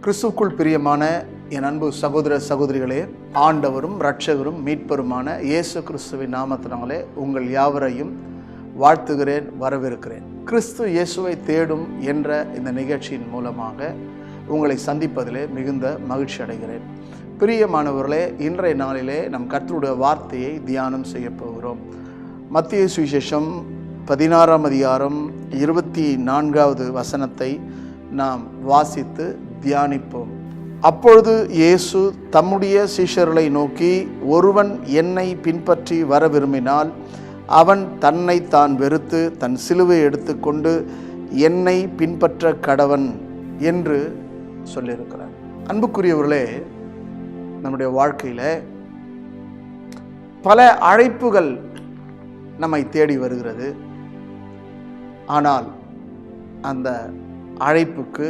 கிறிஸ்துவுக்குள் பிரியமான என் அன்பு சகோதர சகோதரிகளே, ஆண்டவரும் இரட்சகரும் மீட்பருமான இயேசு கிறிஸ்துவின் நாமத்தினாலே உங்கள் யாவரையும் வாழ்த்துகிறேன், வரவேற்கிறேன். கிறிஸ்து இயேசுவை தேடும் என்ற இந்த நிகழ்ச்சியின் மூலமாக உங்களை சந்திப்பதிலே மிகுந்த மகிழ்ச்சி அடைகிறேன். பிரியமானவர்களே, இன்றைய நாளிலே நம் கர்த்தருடைய வார்த்தையை தியானம் செய்ய போகிறோம். மத்தேயு சுவிசேஷம் 16ஆம் அதிகாரம் 24வது வசனத்தை நாம் வாசித்து தியானிப்போம். அப்பொழுது இயேசு தம்முடைய சீஷர்களை நோக்கி, ஒருவன் என்னை பின்பற்றி வர விரும்பினால் அவன் தன்னை தான் வெறுத்து தன் சிலுவை எடுத்துக்கொண்டு என்னை பின்பற்ற கடவன் என்று சொல்லியிருக்கிறார். அன்புக்குரியவர்களே, நம்முடைய வாழ்க்கையில் பல அழைப்புகள் நம்மை தேடி வருகிறது. ஆனால் அந்த அழைப்புக்கு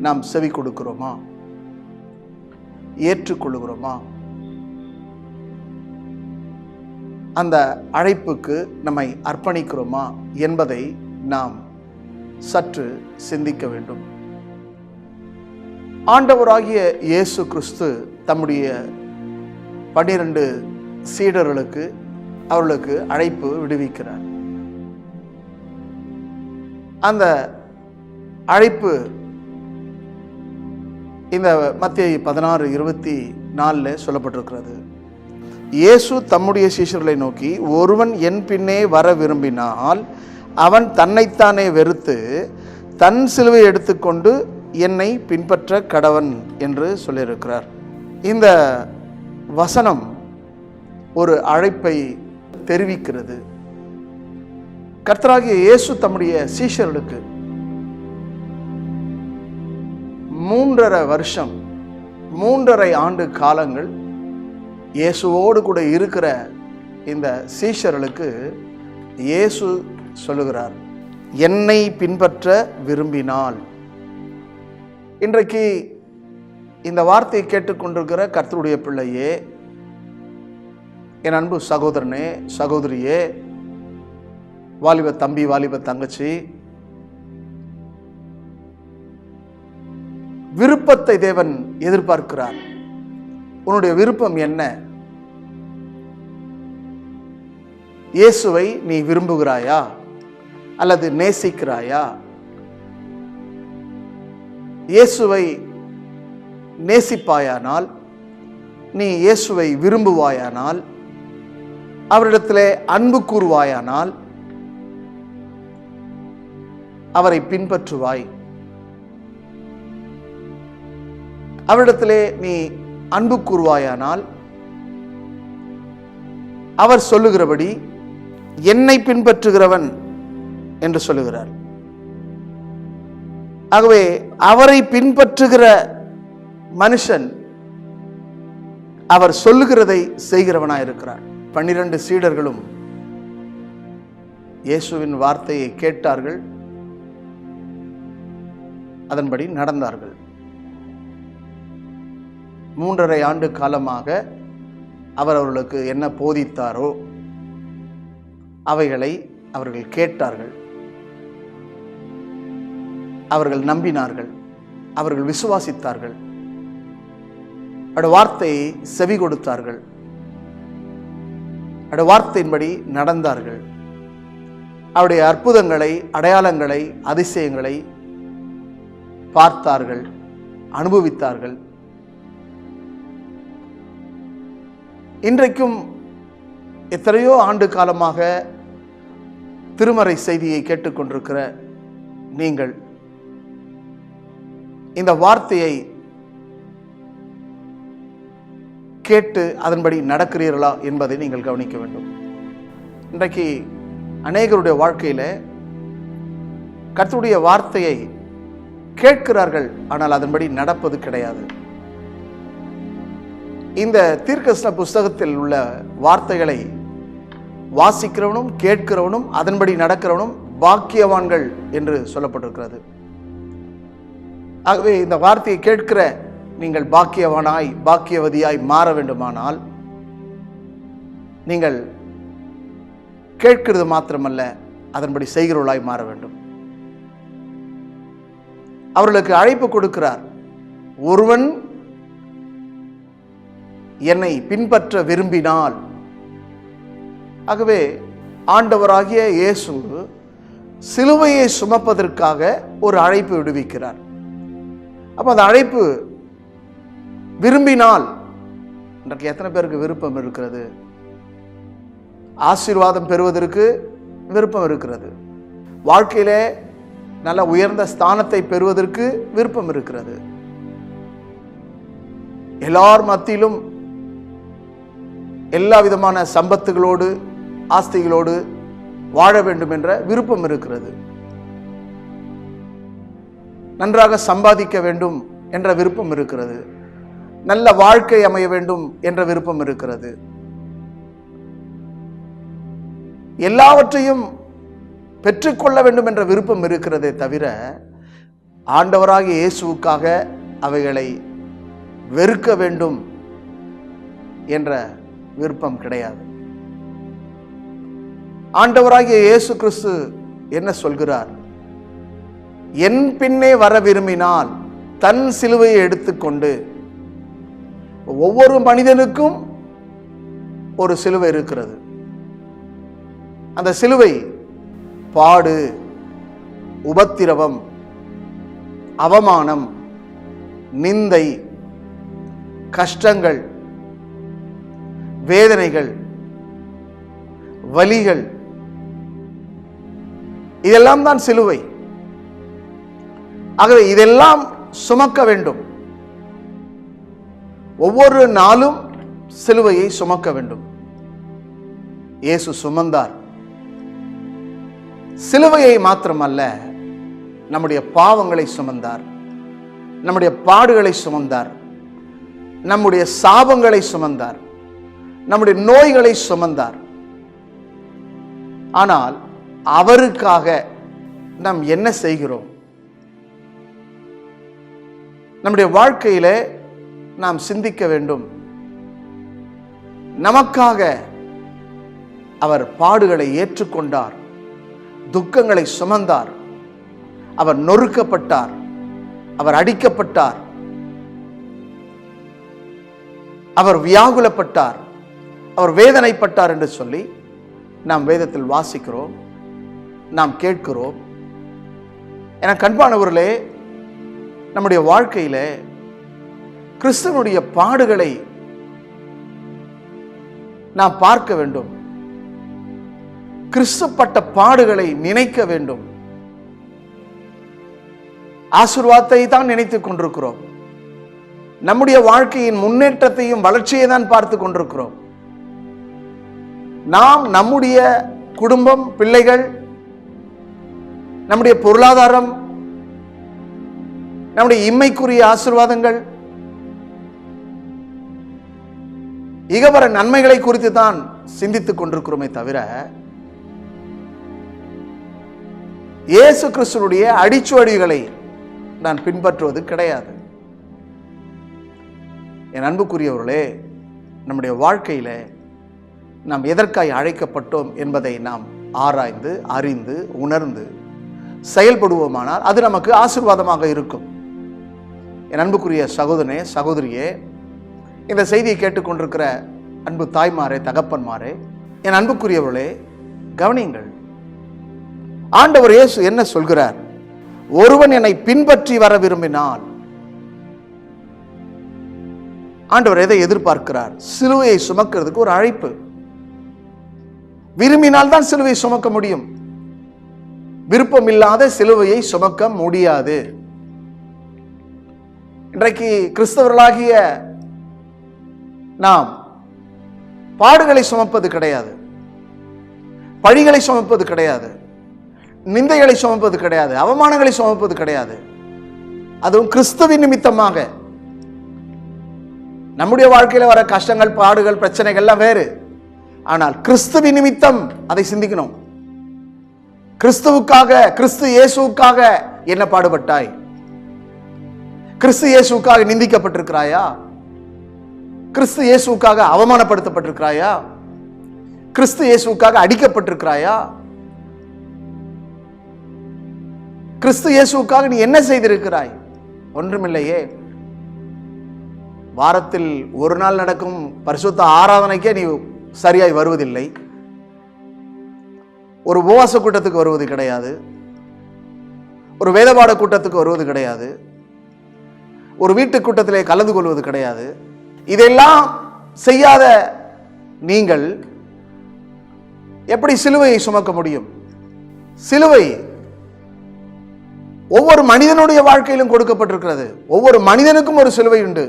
நாம் செவி கொடுக்கிறோமா? ஏற்றுக்கொள்கிறோமா? அந்த அழைப்புக்கு நம்மை அர்ப்பணிக்கிறோமா என்பதை நாம் சற்று சிந்திக்க வேண்டும். ஆண்டவராகிய இயேசு கிறிஸ்து தம்முடைய 12 சீடர்களுக்கு அவர்களுக்கு அழைப்பு விடுவிக்கிறார். அந்த அழைப்பு இந்த மத்தேயு 16:24 சொல்லப்பட்டிருக்கிறது. இயேசு தம்முடைய சீஷர்களை நோக்கி, ஒருவன் என் பின்னே வர விரும்பினால் அவன் தன்னைத்தானே வெறுத்து தன் சிலுவை எடுத்துக்கொண்டு என்னை பின்பற்ற கடவன் என்று சொல்லியிருக்கிறார். இந்த வசனம் ஒரு அழைப்பை தெரிவிக்கிறது. கர்த்தராகிய இயேசு தம்முடைய சீஷர்களுக்கு 3.5 வருஷம் 3.5 ஆண்டு காலங்கள் இயேசுவோடு கூட இருக்கிற இந்த சீஷர்களுக்கு இயேசு சொல்லுகிறார், என்னை பின்பற்ற விரும்பினால். இன்றைக்கு இந்த வார்த்தையை கேட்டுக்கொண்டிருக்கிற கர்த்தருடைய பிள்ளையே, என் அன்பு சகோதரனே, சகோதரியே, வாலிப தம்பி, வாலிப தங்கச்சி, விருப்பத்தை தேவன் எதிர்பார்க்கிறார். உன்னுடைய விருப்பம் என்ன? இயேசுவை நீ விரும்புகிறாயா அல்லது நேசிக்கிறாயா? இயேசுவை நேசிப்பாயானால், நீ இயேசுவை விரும்புவாயானால், அவரிடத்திலே அன்பு கூறுவாயானால் அவரை பின்பற்றுவாய். அவரிடத்திலே நீ அன்பு கூறுவாயானால் அவர் சொல்லுகிறபடி என்னை பின்பற்றுகிறவன் என்று சொல்லுகிறார். ஆகவே அவரை பின்பற்றுகிற மனுஷன் அவர் சொல்லுகிறதை செய்கிறவனாய் இருக்கிறார். 12 சீடர்களும் இயேசுவின் வார்த்தையை கேட்டார்கள், அதன்படி நடந்தார்கள். 3.5 ஆண்டு காலமாக அவர் அவர்களுக்கு என்ன போதித்தாரோ அவைகளை அவர்கள் கேட்டார்கள், அவர்கள் நம்பினார்கள், அவர்கள் விசுவாசித்தார்கள், அவருடைய வார்த்தையை செவி கொடுத்தார்கள், அவருடைய வார்த்தையின்படி நடந்தார்கள், அவருடைய அற்புதங்களை, அடையாளங்களை, அதிசயங்களை பார்த்தார்கள், அனுபவித்தார்கள். இன்றைக்கும் எத்தனையோ ஆண்டு காலமாக திருமறை செய்தியை கேட்டுக்கொண்டிருக்கிற நீங்கள் இந்த வார்த்தையை கேட்டு அதன்படி நடக்கிறீர்களா என்பதை நீங்கள் கவனிக்க வேண்டும். இன்றைக்கு அநேகருடைய வாழ்க்கையில் கர்த்தருடைய வார்த்தையை கேட்கிறார்கள், ஆனால் அதன்படி நடப்பது கிடையாது. இந்த தீர்க்கதரிசன புஸ்தகத்தில் உள்ள வார்த்தைகளை வாசிக்கிறவனும் கேட்கிறவனும் அதன்படி நடக்கிறவனும் பாக்கியவான்கள் என்று சொல்லப்பட்டிருக்கிறது. ஆகவே இந்த வார்த்தையை கேட்கிற நீங்கள் பாக்கியவானாய், பாக்கியவதியாய் மாற வேண்டுமானால் நீங்கள் கேட்கிறது மாத்திரமல்ல, அதன்படி செய்கிறவர்களாய் மாற வேண்டும். அவர்களுக்கு அழைப்பு கொடுக்கிறார். ஒருவன் என்னை பின்பற்ற விரும்பினால். ஆகவே ஆண்டவராகிய இயேசு சிலுவையை சுமப்பதற்காக ஒரு அழைப்பு விடுவிக்கிறார். அப்ப அந்த அழைப்பு விரும்பினால், இன்றைக்கு எத்தனை பேருக்கு விருப்பம் இருக்கிறது? ஆசீர்வாதம் பெறுவதற்கு விருப்பம் இருக்கிறது. வாழ்க்கையிலே நல்ல உயர்ந்த ஸ்தானத்தை பெறுவதற்கு விருப்பம் இருக்கிறது. எல்லார் மத்தியிலும் எல்லா விதமான சம்பத்துகளோடு ஆஸ்திகளோடு வாழ வேண்டும் என்ற விருப்பம் இருக்கிறது. நன்றாக சம்பாதிக்க வேண்டும் என்ற விருப்பம் இருக்கிறது. நல்ல வாழ்க்கை அமைய வேண்டும் என்ற விருப்பம் இருக்கிறது. எல்லாவற்றையும் பெற்றுக்கொள்ள வேண்டும் என்ற விருப்பம் இருக்கிறதே தவிர, ஆண்டவராகிய இயேசுவுக்காக அவைகளை வெறுக்க வேண்டும் என்ற விருப்பம் கிடையாது. ஆண்டவராகிய இயேசு கிறிஸ்து என்ன சொல்கிறார்? என் பின்னே வர விரும்பினால் தன் சிலுவையை எடுத்துக்கொண்டு. ஒவ்வொரு மனிதனுக்கும் ஒரு சிலுவை இருக்கிறது. அந்த சிலுவை பாடு, உபத்திரவம், அவமானம், நிந்தை, கஷ்டங்கள், வேதனைகள், வலிகள், இதெல்லாம் தான் சிலுவை. ஆகவே இதெல்லாம் சுமக்க வேண்டும். ஒவ்வொரு நாளும் சிலுவையை சுமக்க வேண்டும். இயேசு சுமந்தார். சிலுவையை மாத்திரமல்ல, நம்முடைய பாவங்களை சுமந்தார், நம்முடைய பாடுகளை சுமந்தார், நம்முடைய சாபங்களை சுமந்தார், நம்முடைய நோய்களை சுமந்தார். ஆனால் அவருக்காக நாம் என்ன செய்கிறோம்? நம்முடைய வாழ்க்கையில நாம் சிந்திக்க வேண்டும். நமக்காக அவர் பாடுகளை ஏற்றுக்கொண்டார், துக்கங்களை சுமந்தார், அவர் நொறுக்கப்பட்டார், அவர் அடிக்கப்பட்டார், அவர் வியாகுலப்பட்டார், அவர் வேதனைப்பட்டார் என்று சொல்லி நாம் வேதத்தில் வாசிக்கிறோம், நாம் கேட்கிறோம். என கண்பானவர்களே, நம்முடைய வாழ்க்கையில கிறிஸ்துவனுடைய பாடுகளை நாம் பார்க்க வேண்டும். கிறிஸ்துப்பட்ட பாடுகளை நினைக்க வேண்டும். ஆசீர்வாதத்தை தான் நினைத்துக் கொண்டிருக்கிறோம். நம்முடைய வாழ்க்கையின் முன்னேற்றத்தையும் வளர்ச்சியை தான் பார்த்து கொண்டிருக்கிறோம். நாம் நம்முடைய குடும்பம், பிள்ளைகள், நம்முடைய பொருளாதாரம், நம்முடைய இம்மைக்குரிய ஆசீர்வாதங்கள், இகவர நன்மைகளை குறித்து தான் சிந்தித்துக் கொண்டிருக்கிறோமே தவிர, இயேசு கிறிஸ்துவுடைய அடிச்சுவடிகளை நான் பின்பற்றுவது கிடையாது. என் அன்புக்குரியவர்களே, நம்முடைய வாழ்க்கையில நாம் எதற்காய் அழைக்கப்பட்டோம் என்பதை நாம் ஆராய்ந்து அறிந்து உணர்ந்து செயல்படுவோமானால் அது நமக்கு ஆசீர்வாதமாக இருக்கும். என் அன்புக்குரிய சகோதரனே, சகோதரியே, இந்த செய்தியை கேட்டுக்கொண்டிருக்கிற அன்பு தாய்மாரே, தகப்பன்மாரே, என் அன்புக்குரியவர்களே, கவனியுங்கள். ஆண்டவர் இயேசு என்ன சொல்கிறார்? ஒருவன் என்னை பின்பற்றி வர விரும்பினால். ஆண்டவர் எதை எதிர்பார்க்கிறார்? சிலுவையை சுமக்கிறதுக்கு ஒரு அழைப்பு. விரும்பினால் தான் சிலுவையை சுமக்க முடியும். விருப்பம் இல்லாத சிலுவையை சுமக்க முடியாது. இன்றைக்கு கிறிஸ்தவர்களாகிய நாம் பாடுகளை சுமப்பது கிடையாது, பழிகளை சுமப்பது கிடையாது, நிந்தைகளை சுமப்பது கிடையாது, அவமானங்களை சுமப்பது கிடையாது. அதுவும் கிறிஸ்துவின் நிமித்தமாக. நம்முடைய வாழ்க்கையில் வர கஷ்டங்கள், பாடுகள், பிரச்சனைகள் எல்லாம் வேறு. ஆனால் கிறிஸ்துவின் நிமித்தம் அதை சிந்திக்கணும். கிறிஸ்துவுக்காக, கிறிஸ்து இயேசுவுக்காக என்ன பாடுபட்டாய்? கிறிஸ்து இயேசுவுக்காக நிந்திக்கப்பட்டிருக்கிறாயா? கிறிஸ்து இயேசுவுக்காக அவமானப்படுத்தப்பட்டிருக்கிறாயா? கிறிஸ்து இயேசுவுக்காக அடிக்கப்பட்டிருக்கிறாயா? கிறிஸ்து இயேசுவுக்காக நீ என்ன செய்திருக்கிறாய்? ஒன்றுமில்லையே. வாரத்தில் ஒரு நாள் நடக்கும் பரிசுத்த ஆராதனைக்கே நீ சரியாய் வருவதில்லை. ஒரு உபவாச கூட்டத்துக்கு வருவது கிடையாது. ஒரு வேதபாட கூட்டத்துக்கு வருவது கிடையாது. ஒரு வீட்டு கூட்டத்திலே கலந்து கொள்வது கிடையாது. இதெல்லாம் செய்யாத நீங்கள் எப்படி சிலுவையை சுமக்க முடியும்? சிலுவை ஒவ்வொரு மனிதனுடைய வாழ்க்கையிலும் கொடுக்கப்பட்டிருக்கிறது. ஒவ்வொரு மனிதனுக்கும் ஒரு சிலுவை உண்டு.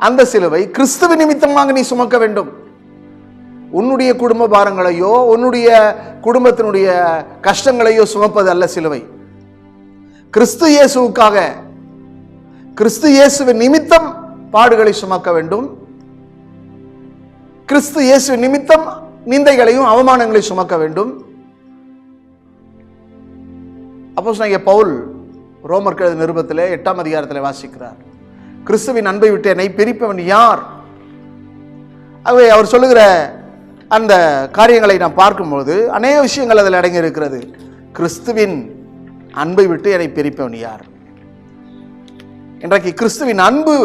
அந்த சிலுவை கிறிஸ்துவ நிமித்தமாக நீ சுமக்க வேண்டும். உன்னுடைய குடும்ப பாரங்களையோ உன்னுடைய குடும்பத்தினுடைய கஷ்டங்களையோ சுமப்பது அல்ல சிலுவை. கிறிஸ்து இயேசுவுக்காக, கிறிஸ்து இயேசுவின் நிமித்தம் பாடுகளை சுமக்க வேண்டும். கிறிஸ்து இயேசு நிமித்தம் நிந்தைகளையும் அவமானங்களையும் சுமக்க வேண்டும். அப்போஸ்தலனாகிய பவுல் ரோமர் எழுதின நிருபத்திலே 8ஆம் அதிகாரத்தில் வாசிக்கிறார், கிறிஸ்துவின் அன்பை விட்டு என்னை பிரிப்பவன் யார்? ஆகவே அவர் சொல்லுகிற அந்த காரியங்களை நாம் பார்க்கும்போது அநேக விஷயங்கள் அதில் அடங்கி இருக்கிறது. கிறிஸ்துவின் அன்பை விட்டு என்னை பிரிப்பவன் யார்? இன்றைக்கு கிறிஸ்துவின் அன்பு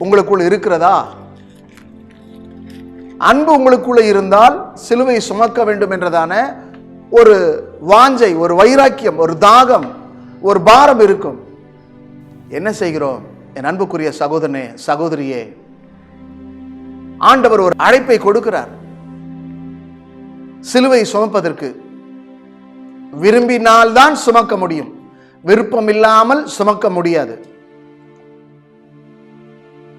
உங்களுக்குள் இருக்கிறதா? அன்பு உங்களுக்குள்ள இருந்தால் சிலுவை சுமக்க வேண்டும் என்றதான ஒரு வாஞ்சை, ஒரு வைராக்கியம், ஒரு தாகம், ஒரு பாரம் இருக்கும். என்ன செய்கிறோம்? என் அன்புக்குரிய சகோதரனே, சகோதரியே, ஆண்டவர் ஒரு அழைப்பை கொடுக்கிறார் சிலுவை சுமப்பதற்கு. விரும்பினால்தான் சுமக்க முடியும், விருப்பம் இல்லாமல் சுமக்க முடியாது.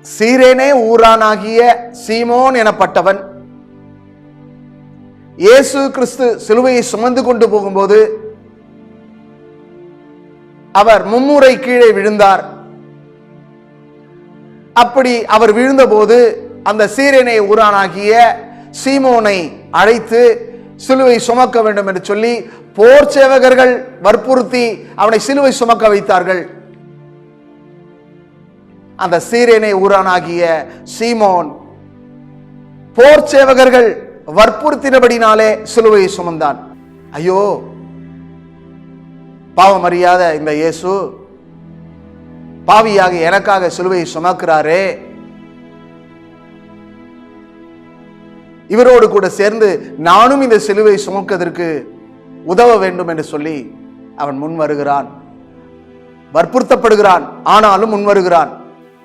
சீரேனே ஊரானாகிய சீமோன் எனப்பட்டவன் இயேசு கிறிஸ்து சிலுவையை சுமந்து கொண்டு போகும்போது அவர் மும்முறை கீழே விழுந்தார். அப்படி அவர் விழுந்தபோது அந்த சீரேனே ஊரானாகிய சீமோனை அழைத்து சிலுவை சுமக்க வேண்டும் என்று சொல்லி போர் சேவகர்கள் வற்புறுத்தி அவனை சிலுவை சுமக்க வைத்தார்கள். அந்த சீரேனே ஊரானாகிய சீமோன் போர் சேவகர்கள் வற்புறுத்தினபடினாலே சிலுவையை சுமந்தான். ஐயோ, பாவம் அறியாத இந்த இயேசு பாவியாக எனக்காக சிலுவையை சுமக்கிறாரே, இவரோடு கூட சேர்ந்து நானும் இந்த சிலுவையை சுமக்கிறதற்கு உதவ வேண்டும் என்று சொல்லி அவன் முன் வருகிறான். வற்புறுத்தப்படுகிறான், ஆனாலும் முன் வருகிறான்.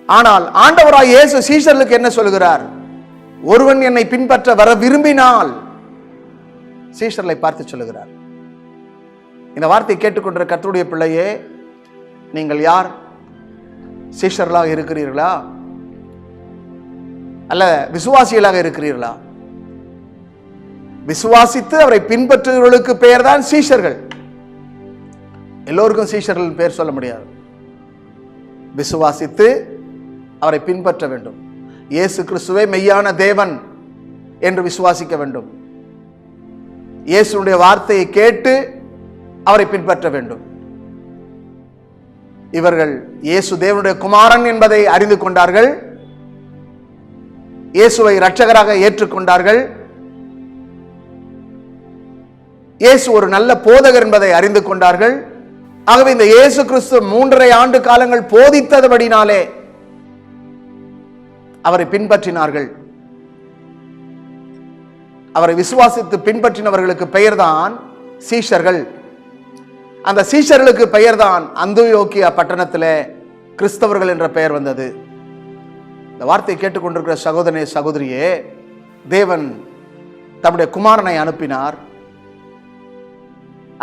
ஆனால் ஆண்டவராய் இயேசு சீஷர்களுக்கு என்ன சொல்கிறார்? ஒருவன் என்னை பின்பற்ற வர விரும்பினால், சீஷர்களை பார்த்து சொல்லுகிறார். இந்த வார்த்தை கேட்டுக்கொண்ட கர்த்தருடைய பிள்ளையே, நீங்கள் யார்? சீஷர்களாக இருக்கிறீர்களா அல்ல விசுவாசிகளாக இருக்கிறீர்களா? விசுவாசித்து அவரை பின்பற்றுகிறவர்களுக்கு பெயர் தான் சீஷர்கள். எல்லோருக்கும் சீஷர்கள் பெயர் சொல்ல முடியாது. விசுவாசித்து அவரை பின்பற்ற வேண்டும். இயேசு கிறிஸ்துவே மெய்யான தேவன் என்று விசுவாசிக்க வேண்டும். இயேசுடைய வார்த்தையை கேட்டு அவரை பின்பற்ற வேண்டும். இவர்கள் இயேசு தேவனுடைய குமாரன் என்பதை அறிந்து கொண்டார்கள். இயேசுவை இரட்சகராக ஏற்றுக்கொண்டார்கள். இயேசு ஒரு நல்ல போதகர் என்பதை அறிந்து கொண்டார்கள். ஆகவே இந்த இயேசு கிறிஸ்து 3.5 ஆண்டு காலங்கள் போதித்தபடினாலே அவரை பின்பற்றினார்கள். அவரை விசுவாசித்து பின்பற்றினவர்களுக்கு பெயர்தான் சீஷர்கள். அந்த சீஷர்களுக்கு பெயர்தான் அந்தியோக்கியா பட்டணத்திலே கிறிஸ்தவர்கள் என்ற பெயர் வந்தது. இந்த வார்த்தையை கேட்டுக்கொண்டிருக்கிற சகோதரனே, சகோதரியே, தேவன் தம்முடைய குமாரனை அனுப்பினார்.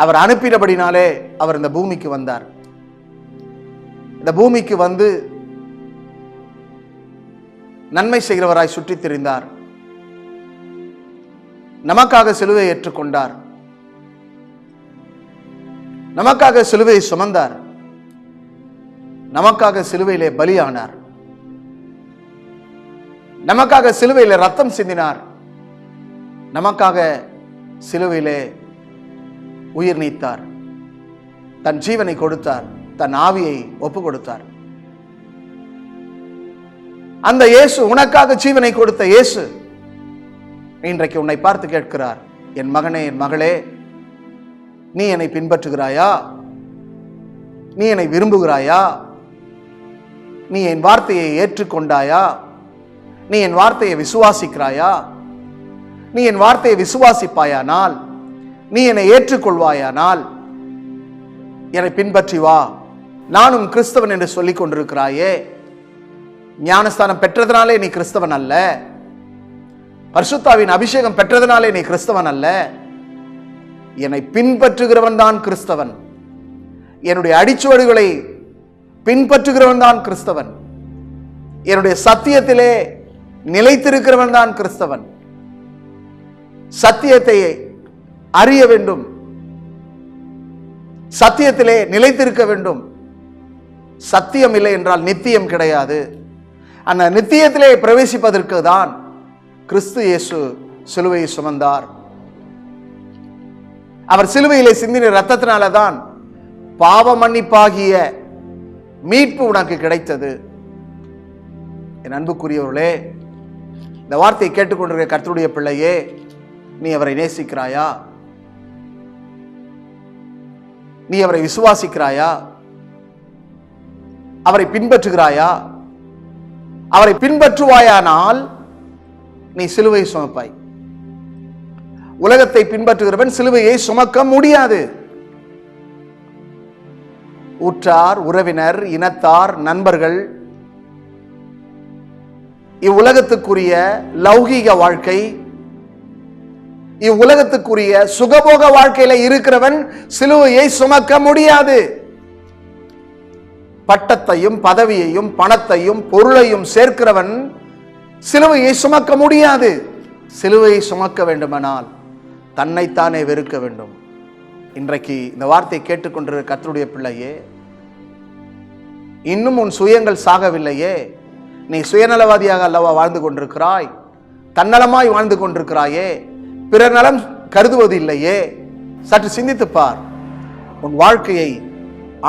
அவர் அனுப்பினபடினாலே அவர் இந்த பூமிக்கு வந்தார். இந்த பூமிக்கு வந்து நன்மை செய்கிறவராய் சுற்றித் திரிந்தார். நமக்காக சிலுவையை ஏற்றுக்கொண்டார். நமக்காக சிலுவையை சுமந்தார். நமக்காக சிலுவையிலே பலியானார். நமக்காக சிலுவையிலே ரத்தம் சிந்தினார். நமக்காக சிலுவையிலே உயிர் நீத்தார். தன் ஜீவனை கொடுத்தார். தன் ஆவியை ஒப்பு கொடுத்தார். அந்த இயேசு, உனக்காக ஜீவனை கொடுத்த இயேசு இன்றைக்கு உன்னை பார்த்து கேட்கிறார், என் மகனே, என் மகளே, நீ என்னை பின்பற்றுகிறாயா? நீ என்னை விரும்புகிறாயா? நீ என் வார்த்தையை ஏற்றுக்கொண்டாயா? நீ என் வார்த்தையை விசுவாசிக்கிறாயா? நீ என் வார்த்தையை விசுவாசிப்பாயானால், நீ என்னை ஏற்றுக்கொள்வாயானால் என்னை பின்பற்றி வா. நானும் கிறிஸ்தவன் என்று சொல்லிக் கொண்டிருக்கிறாயே, ஞானஸ்தானம் பெற்றதனாலே நீ கிறிஸ்தவன் அல்ல. பரிசுத்தாவின் அபிஷேகம் பெற்றதனாலே நீ கிறிஸ்தவன் அல்ல. என்னை பின்பற்றுகிறவன் தான் கிறிஸ்தவன். என்னுடைய அடிச்சுவடுகளை பின்பற்றுகிறவன் தான் கிறிஸ்தவன். என்னுடைய சத்தியத்திலே நிலைத்திருக்கிறவன் தான் கிறிஸ்தவன். சத்தியத்தை அறிய வேண்டும், சத்தியத்திலே நிலைத்திருக்க வேண்டும். சத்தியம் இல்லை என்றால் நித்தியம் கிடையாது. அந்த நித்தியத்திலே பிரவேசிப்பதற்கு தான் கிறிஸ்து இயேசு சிலுவையை சுமந்தார். அவர் சிலுவையிலே சிந்தின இரத்தத்தினால தான் பாவ மன்னிப்பாகிய மீட்பு உனக்கு கிடைத்தது. என் அன்புக்குரியவர்களே, இந்த வார்த்தையை கேட்டுக்கொண்டிருக்கிற கர்த்தருடைய பிள்ளையே, நீ அவரை நேசிக்கிறாயா? நீ அவரை விசுவாசிக்கிறாயா? அவரை பின்பற்றுகிறாயா? அவரை பின்பற்றுவாயானால் நீ சிலுவை சுமப்பாய். உலகத்தை பின்பற்றுகிறவன் சிலுவையை சுமக்க முடியாது. உற்றார், உறவினர், இனத்தார், நண்பர்கள், இவ்வுலகத்துக்குரிய லௌகீக வாழ்க்கை, இவ்வுலகத்துக்குரிய சுகபோக வாழ்க்கையில இருக்கிறவன் சிலுவையை சுமக்க முடியாது. பட்டத்தையும் பதவியையும் பணத்தையும் பொருளையும் சேர்க்கிறவன் சிலுவையை சுமக்க முடியாது. சிலுவையை சுமக்க வேண்டுமானால் தன்னைத்தானே வெறுக்க வேண்டும். இன்றைக்கு இந்த வார்த்தையை கேட்டுக்கொண்டிருக்கிற கர்த்தருடைய பிள்ளையே, இன்னும் உன் சுயங்கள் சாகவில்லையே. நீ சுயநலவாதியாக அல்லவா வாழ்ந்து கொண்டிருக்கிறாய்? தன்னலமாய் வாழ்ந்து கொண்டிருக்கிறாயே, பிறர் நலம் கருதுவது இல்லையே. சற்று சிந்தித்துப்பார். உன் வாழ்க்கையை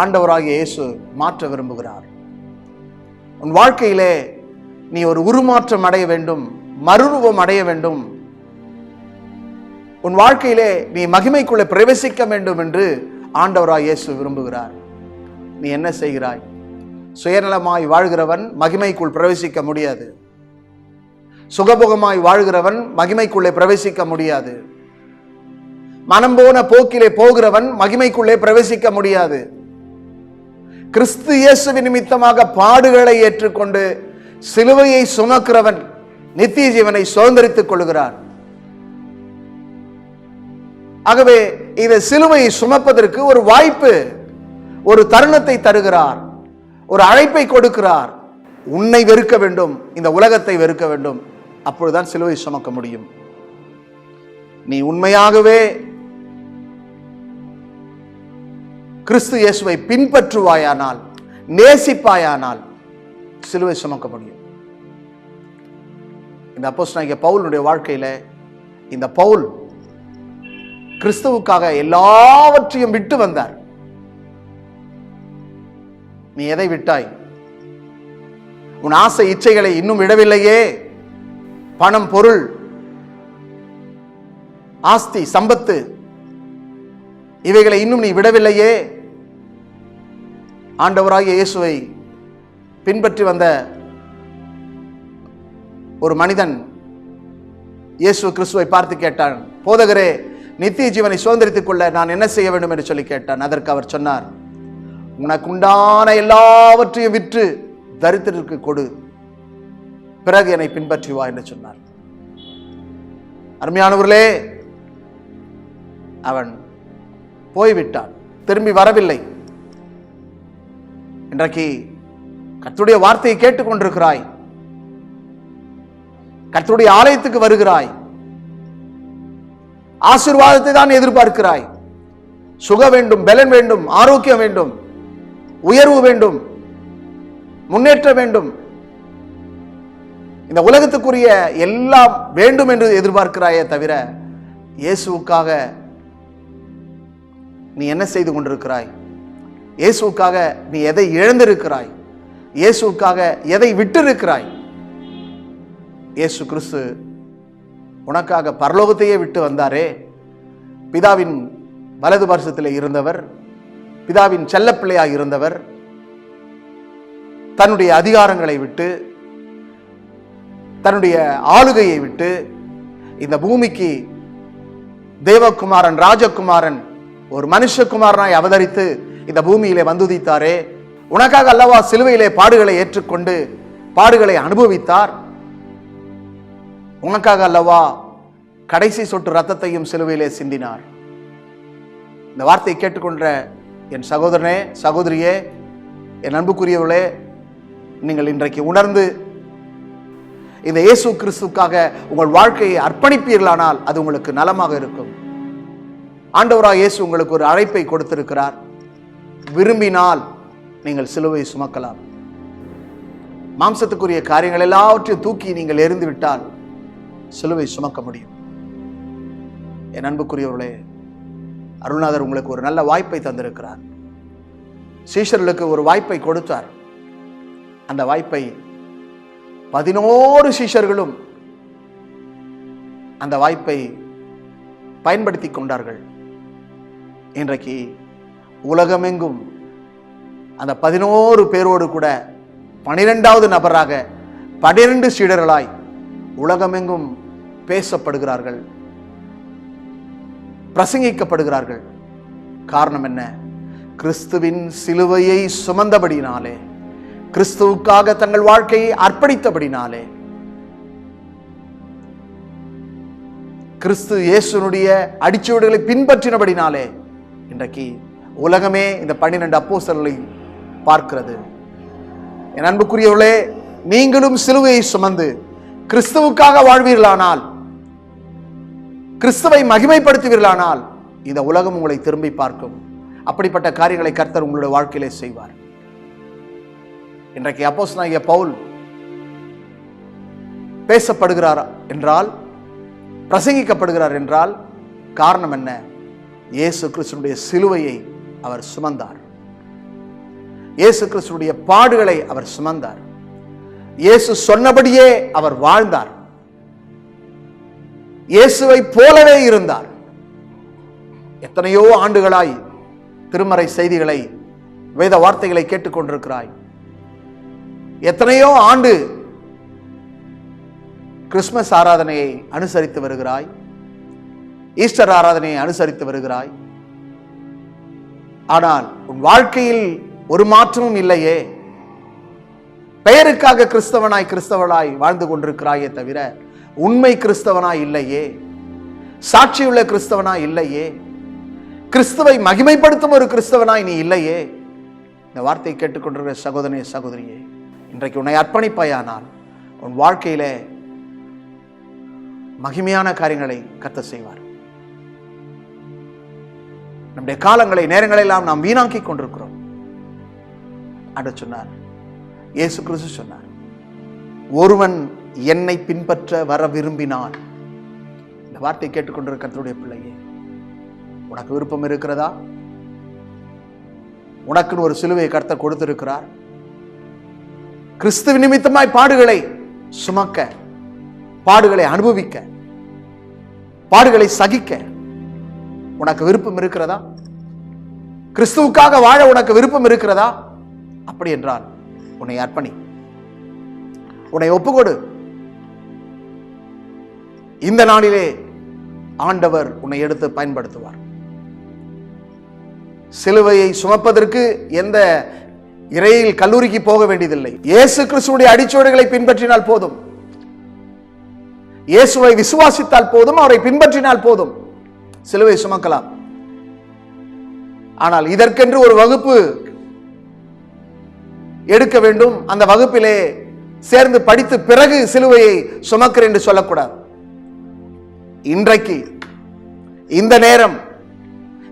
ஆண்டவராகிய இயேசு மாற்ற விரும்புகிறார். உன் வாழ்க்கையிலே நீ ஒரு உருமாற்றம் அடைய வேண்டும், மறுரூபம் அடைய வேண்டும். உன் வாழ்க்கையிலே நீ மகிமைக்குள்ளே பிரவேசிக்க வேண்டும் என்று ஆண்டவராகிய இயேசு விரும்புகிறார். நீ என்ன செய்கிறாய்? சுயநலமாய் வாழ்கிறவன் மகிமைக்குள் பிரவேசிக்க முடியாது. சுகபோகமாய் வாழ்கிறவன் மகிமைக்குள்ளே பிரவேசிக்க முடியாது. மனம் போன போக்கிலே போகிறவன் மகிமைக்குள்ளே பிரவேசிக்க முடியாது. கிறிஸ்து இயேசுவின் நிமித்தமாக பாடுகளை ஏற்றுக்கொண்டு சிலுவையை சுமக்கிறவன் நித்திய ஜீவனை சுதந்தரித்துக் கொள்கிறான். ஆகவே இந்த சிலுவையை சுமப்பதற்கு ஒரு வாய்ப்பு, ஒரு தருணத்தை தருகிறார், ஒரு அழைப்பை கொடுக்கிறார். உன்னை வெறுக்க வேண்டும், இந்த உலகத்தை வெறுக்க வேண்டும். அப்பொழுதுதான் சிலுவை சுமக்க முடியும். நீ உண்மையாகவே கிறிஸ்து இயேசுவை பின்பற்றுவாயானால், நேசிப்பாயானால் சிலுவை சுமக்க முடியும். இந்த அப்போஸ்தலனாகிய பவுலுடைய வாழ்க்கையில இந்த பவுல் கிறிஸ்துவுக்காக எல்லாவற்றையும் விட்டு வந்தார். நீ எதை விட்டாய்? உன் ஆசை இச்சைகளை இன்னும் விடவில்லையே. பணம், பொருள், ஆஸ்தி, சம்பத்து, இவைகளை இன்னும் நீ விடவில்லையே. ஆண்டவராகிய இயேசுவை பின்பற்றி வந்த ஒரு மனிதன் இயேசு கிறிஸ்துவை பார்த்து கேட்டான், போதகரே, நித்திய ஜீவனை சுதந்திரித்துக் கொள்ள நான் என்ன செய்ய வேண்டும் என்று சொல்லி கேட்டான். அதற்கு அவர் சொன்னார், உனக்குண்டான எல்லாவற்றையும் விற்று தரித்திரருக்கு கொடு, பிறகு என்னை பின்பற்றி வா என்று சொன்னார். அருமையானவர்களே, அவன் போய்விட்டான், திரும்பி வரவில்லை. இன்றைக்கு கர்த்தருடைய வார்த்தையை கேட்டுக்கொண்டிருக்கிறாய், கர்த்தருடைய ஆலயத்துக்கு வருகிறாய், ஆசீர்வாதத்தை தான் எதிர்பார்க்கிறாய். சுக வேண்டும், பலன் வேண்டும், ஆரோக்கியம் வேண்டும், உயர்வு வேண்டும், முன்னேற்றம் வேண்டும், இந்த உலகத்துக்குரிய எல்லாம் வேண்டும் என்று எதிர்பார்க்கிறாயே தவிர இயேசுவுக்காக நீ என்ன செய்து கொண்டிருக்கிறாய்? இயேசுவுக்காக நீ எதை இழந்திருக்கிறாய்? இயேசுவுக்காக எதை விட்டிருக்கிறாய்? இயேசு கிறிஸ்து உனக்காக பரலோகத்தையே விட்டு வந்தாரே. பிதாவின் வலது பார்சத்தில் இருந்தவர் பிதாவின் செல்லப்பிள்ளையாக இருந்தவர் தன்னுடைய அதிகாரங்களை விட்டு, தன்னுடைய ஆளுகையை விட்டு இந்த பூமிக்கு தேவகுமாரன், ராஜகுமாரன், ஒரு மனுஷகுமாரனாய் அவதரித்து இந்த பூமியிலே வந்துதித்தாரே, உனக்காக அல்லவா சிலுவையிலே பாடுகளை ஏற்றுக்கொண்டு பாடுகளை அனுபவித்தார். உனக்காக அல்லவா கடைசி சொட்டு ரத்தத்தையும் சிலுவையிலே சிந்தினார். இந்த வார்த்தையை கேட்டுக்கொண்ட என் சகோதரனே, சகோதரியே, என் அன்புக்குரியவர்களே, நீங்கள் இன்றைக்கு உணர்ந்து இந்த இயேசு கிறிஸ்துவுக்காக உங்கள் வாழ்க்கையை அர்ப்பணிப்பீர்களானால் அது உங்களுக்கு நலமாக இருக்கும். ஆண்டவராக இயேசு உங்களுக்கு ஒரு அழைப்பை கொடுத்திருக்கிறார். விரும்பினால் நீங்கள் சிலுவை சுமக்கலாம். மாம்சத்துக்குரிய காரியங்கள் எல்லாவற்றையும் தூக்கி நீங்கள் எறிந்து விட்டால் சிலுவை சுமக்க முடியும். என் அன்புக்குரியவர்களே, அருள்நாதர் உங்களுக்கு ஒரு நல்ல வாய்ப்பை தந்திருக்கிறார். சீஷர்களுக்கு ஒரு வாய்ப்பை கொடுத்தார். அந்த வாய்ப்பை 11 சீஷர்களும் அந்த வாய்ப்பை பயன்படுத்தி கொண்டார்கள். இன்றைக்கு உலகமெங்கும் அந்த 11 பேரோடு கூட 12வது நபராக 12 சீடர்களாய் உலகமெங்கும் பேசப்படுகிறார்கள், பிரசங்கிக்கப்படுகிறார்கள். காரணம் என்ன? கிறிஸ்துவின் சிலுவையை சுமந்தபடினாலே, கிறிஸ்துவுக்காக தங்கள் வாழ்க்கையை அர்ப்பணித்தபடினாலே, கிறிஸ்து இயேசுனுடைய அடிச்சுவடுகளை பின்பற்றினபடினாலே இன்றைக்கு உலகமே இந்த 12 அப்போஸ்தலர்களை பார்க்கிறது. என் அன்புக்குரியவர்களே, நீங்களும் சிலுவையை சுமந்து கிறிஸ்துவுக்காக வாழ்வீர்களானால், கிறிஸ்துவை மகிமைப்படுத்துவீர்களானால் இந்த உலகம் உங்களை திரும்பி பார்க்கும். அப்படிப்பட்ட காரியங்களை கர்த்தர் உங்களுடைய வாழ்க்கையிலே செய்வார். இன்றைக்கு அப்போஸ்தலனாகிய பவுல் பேசப்படுகிறார் என்றால், பிரசங்கிக்கப்படுகிறார் என்றால் காரணம் என்ன? இயேசு கிறிஸ்துவினுடைய சிலுவையை அவர் சுமந்தார். இயேசு கிறிஸ்துவினுடைய பாடுகளை அவர் சுமந்தார். இயேசு சொன்னபடியே அவர் வாழ்ந்தார். இயேசுவை போலவே இருந்தார். எத்தனையோ ஆண்டுகளாய் திருமறை செய்திகளை, வேத வார்த்தைகளை கேட்டுக்கொண்டிருக்கிறாய். எத்தனையோ ஆண்டு கிறிஸ்துமஸ் ஆராதனையை அனுசரித்து வருகிறாய், ஈஸ்டர் ஆராதனையை அனுசரித்து வருகிறாய். ஆனால் உன் வாழ்க்கையில் ஒரு மாற்றமும் இல்லையே. பெயருக்காக கிறிஸ்தவனாய் வாழ்ந்து கொண்டிருக்கிறாயே தவிர உண்மை கிறிஸ்தவனாய் இல்லையே, சாட்சியுள்ள கிறிஸ்தவனாய் இல்லையே, கிறிஸ்துவை மகிமைப்படுத்தும் ஒரு கிறிஸ்தவனாய் நீ இல்லையே. இந்த வார்த்தையை கேட்டுக்கொண்டிருக்கிற சகோதரனே, சகோதரியே, இன்றைக்கு உன்னை அர்ப்பணிப்பாயானால் உன் வாழ்க்கையிலே மகிமையான காரியங்களை கர்த்தர் செய்வார். நம்முடைய காலங்களை, நேரங்களை எல்லாம் நாம் வீணாக்கி கொண்டிருக்கிறோம். ஆண்டவர் சொன்னார், இயேசு கிறிஸ்து சொன்னார், ஒருவன் என்னை பின்பற்ற வர விரும்பினான். இந்த வார்த்தை கேட்டுக்கொண்டிருக்கிற கர்த்தருடைய பிள்ளையே, உனக்கு விருப்பம் இருக்கிறதா? உனக்குன்னு ஒரு சிலுவையை கர்த்தர் கொடுத்திருக்கிறார். கிறிஸ்துவ நிமித்தமாய் பாடுகளை சுமக்க, பாடுகளை அனுபவிக்க, பாடுகளை சகிக்க உனக்கு விருப்பம் இருக்கிறதா? கிறிஸ்துவுக்காக வாழ உனக்கு விருப்பம் இருக்கிறதா? அப்படி என்றால் உன்னை அர்ப்பணி, உன்னை ஒப்புக்கொடு. இந்த நாளிலே ஆண்டவர் உன்னை எடுத்து பயன்படுத்துவார். சிலுவையை சுமப்பதற்கு எந்த இறையில் கல்லூரிக்கு போக வேண்டியதில்லை. இயேசு கிறிஸ்துவுடைய அடிச்சுவடுகளை பின்பற்றினால் போதும். இயேசுவை விசுவாசித்தால் போதும், அவரை பின்பற்றினால் போதும், சிலுவை சுமக்கலாம். ஆனால் இதற்கென்று ஒரு வகுப்பு எடுக்க வேண்டும், அந்த வகுப்பிலே சேர்ந்து படித்து பிறகு சிலுவையை சுமக்கிறேன் என்று சொல்லக்கூடாது. இன்றைக்கு இந்த நேரம்,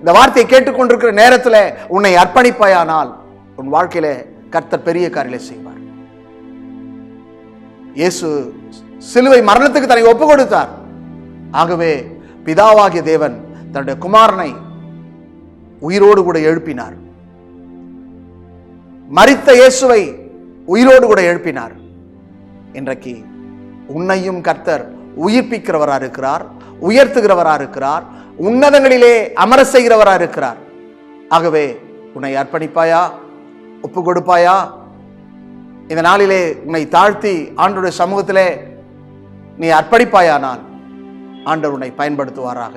இந்த வார்த்தையை கேட்டுக்கொண்டிருக்கிற நேரத்தில் உன்னை அர்ப்பணிப்பாயானால் உன் வாழ்க்கையில கர்த்தர் பெரிய காரியங்களை செய்வார். இயேசு சிலுவை மரணத்துக்கு தன்னை ஒப்பு கொடுத்தார். ஆகவே பிதாவாகிய தேவன் தன்னுடைய குமாரனை உயிரோடு கூட எழுப்பினார். மரித்த இயேசுவை உயிரோடு கூட எழுப்பினார். இன்றைக்கு உன்னையும் கர்த்தர் உயிர்ப்பிக்கிறவரா இருக்கிறார், உயர்த்துகிறவரா இருக்கிறார், உன்னதங்களிலே அமர செய்கிறவரா இருக்கிறார். ஆகவே உன்னை அர்ப்பணிப்பாயா? ஒப்பு கொடுப்பாயா? இந்த நாளிலே உன்னை தாழ்த்தி ஆண்டவருடைய சமூகத்திலே நீ அர்ப்பணிப்பாயானால் ஆண்டவர் உன்னை பயன்படுத்துவாராக.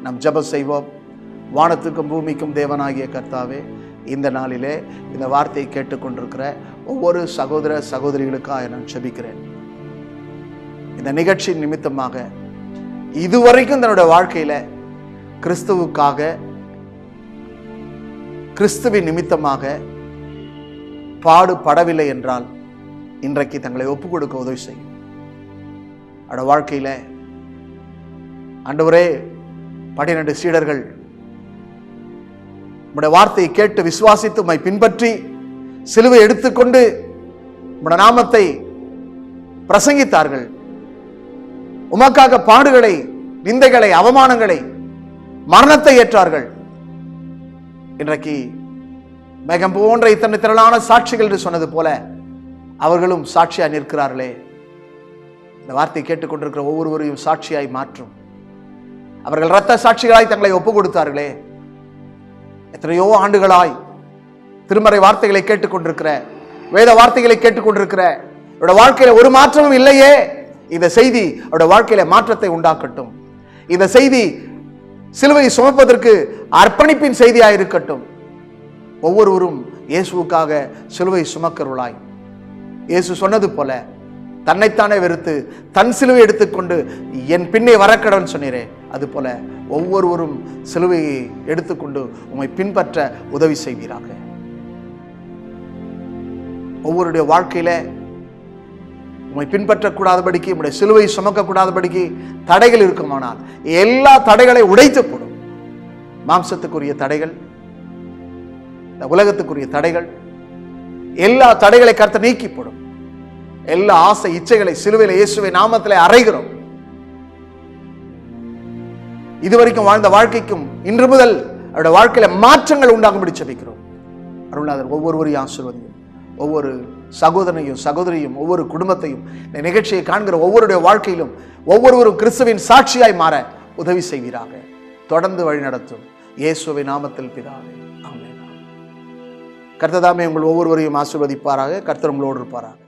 நாம் ஜெபம் செய்வோம். வானத்துக்கும் பூமிக்கும் தேவனாகிய கர்த்தாவே, இந்த நாளிலே இந்த வார்த்தையை கேட்டுக்கொண்டிருக்கிற ஒவ்வொரு சகோதர சகோதரிகளுக்காக நான் ஜெபிக்கிறேன். இந்த நிகழ்ச்சி நிமித்தமாக இதுவரைக்கும் தன்னுடைய வாழ்க்கையில கிறிஸ்துவுக்காக, கிறிஸ்துவின் நிமித்தமாக பாடுபடவில்லை என்றால் இன்றைக்கு தங்களை ஒப்புக் கொடுக்க உதவி செய்யும். அவருடைய வாழ்க்கையில ஆண்டவரே, 12 சீடர்கள் உம்முடைய வார்த்தையை கேட்டு விசுவாசித்து உம்மை பின்பற்றி சிலுவை எடுத்துக்கொண்டு உம்முடைய நாமத்தை பிரசங்கித்தார்கள். உமக்காக பாடுகளை, நிந்தைகளை, அவமானங்களை, மரணத்தை ஏற்றார்கள். இன்றைக்கு மேகம் போன்ற இத்தனை திரளான சாட்சிகள் என்று சொன்னது போல அவர்களும் சாட்சியாய் நிற்கிறார்களே. இந்த வார்த்தை கேட்டுக்கொண்டிருக்கிற ஒவ்வொருவரையும் சாட்சியாய் மாற்றும். அவர்கள் இரத்த சாட்சிகளாய் தங்களை ஒப்பு கொடுத்தார்களே. எத்தனையோ ஆண்டுகளாய் திருமறை வார்த்தைகளை கேட்டுக்கொண்டிருக்கிற, வேத வார்த்தைகளை கேட்டுக்கொண்டிருக்கிற, அவருடைய வாழ்க்கையில ஒரு மாற்றமும் இல்லையே. இந்த செய்தி அவருடைய வாழ்க்கையில மாற்றத்தை உண்டாக்கட்டும். இந்த செய்தி சிலுவை சுமப்பதற்கு அர்ப்பணிப்பின் செய்தியாய் இருக்கட்டும். ஒவ்வொருவரும் இயேசுவுக்காக சிலுவை சுமக்கிறவர்களாய், இயேசு சொன்னது போல தன்னைத்தானே வெறுத்து தன் சிலுவை எடுத்துக்கொண்டு என் பின்னே வரக்கடன் சொன்னீரே, அது போல ஒவ்வொருவரும் சிலுவையை எடுத்துக்கொண்டு உம்மை பின்பற்ற உதவி செய்வீராக. ஒவ்வொருடைய வாழ்க்கையில உம்மை பின்பற்றக்கூடாதபடிக்கு, உம்முடைய சிலுவை சுமக்கக்கூடாதபடிக்கு தடைகள் இருக்குமானால் எல்லா தடைகளை உடைத்து போடும். மாம்சத்துக்குரிய தடைகள், இந்த உலகத்துக்குரிய தடைகள், எல்லா தடைகளை கர்த்தர் நீக்கி போடும். எல்லா ஆசை இச்சைகளை சிலுவையில் இயேசுவை நாமத்திலே அறைகிறோம். இதுவரைக்கும் வாழ்ந்த வாழ்க்கைக்கும் இன்று முதல் அவருடைய வாழ்க்கையில மாற்றங்கள் உண்டாகும்படி ஜெபிக்கிறோம். அருள்நாதர் ஒவ்வொருவரையும் ஆசீர்வதியும். ஒவ்வொரு சகோதரனையும் சகோதரியும் ஒவ்வொரு குடும்பத்தையும் இந்த நிகழ்ச்சியை காண்கிற ஒவ்வொருடைய வாழ்க்கையிலும் ஒவ்வொருவரும் கிறிஸ்துவின் சாட்சியாய் மாற உதவி செய்வீராக. தொடர்ந்து வழி நடத்தும் இயேசுவின் நாமத்தில் பிதாவே, ஆமென். கர்த்தர் தாமே உங்கள் ஒவ்வொருவரையும் ஆசீர்வதிப்பாராக. கர்த்தர் உங்களோடு இருப்பாராக.